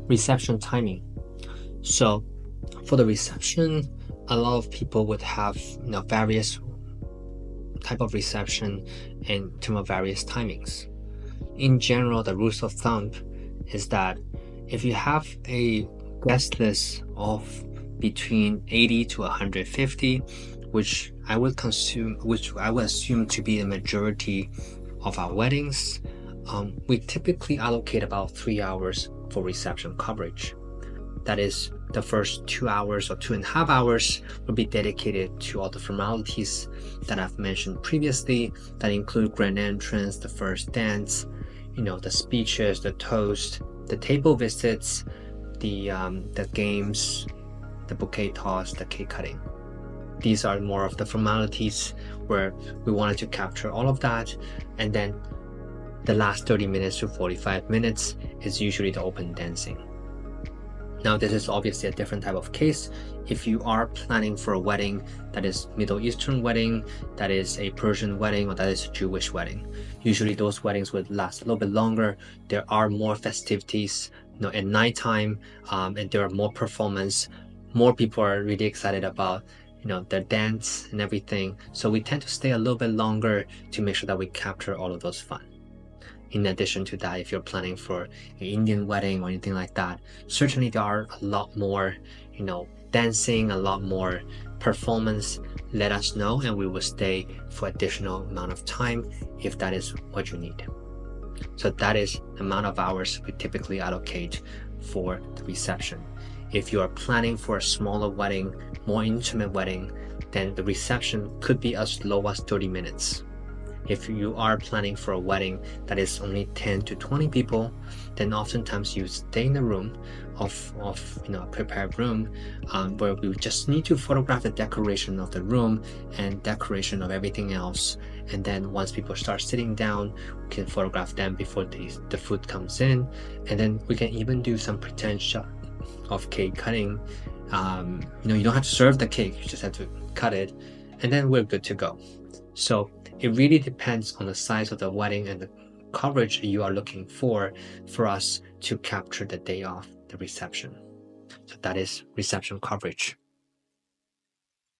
Reception timing. So for the reception, a lot of people would have various type of reception in terms of various timings. In general, the rules of thumb is that if you have a guest list of between 80 to 150, which I would assume to be the majority of our weddings, we typically allocate about 3 hours for reception coverage. That is, the first 2 hours or 2.5 hours will be dedicated to all the formalities that I've mentioned previously, that include grand entrance, the first dance, the speeches, the toast, the table visits, the games, the bouquet toss, the cake cutting. These are more of the formalities where we wanted to capture all of that, and then the last 30 minutes to 45 minutes is usually the open dancing. Now, this is obviously a different type of case. If you are planning for a wedding that is Middle Eastern wedding, that is a Persian wedding, or that is a Jewish wedding, usually those weddings would last a little bit longer. There are more festivities, at nighttime, and there are more performance. More people are really excited about, their dance and everything. So we tend to stay a little bit longer to make sure that we capture all of those fun. In addition to that, if you're planning for an Indian wedding or anything like that, certainly there are a lot more, dancing, a lot more performance. Let us know and we will stay for additional amount of time if that is what you need. So that is the amount of hours we typically allocate for the reception. If you are planning for a smaller wedding, more intimate wedding, then the reception could be as low as 30 minutes. If you are planning for a wedding that is only 10 to 20 people, then oftentimes you stay in a room of a prepared room, where we just need to photograph the decoration of the room and decoration of everything else. And then once people start sitting down, we can photograph them before the food comes in. And then we can even do some pretend shot of cake cutting. You don't have to serve the cake, you just have to cut it, and then we're good to go. So it really depends on the size of the wedding and the coverage you are looking for us to capture the day of the reception. So that is reception coverage.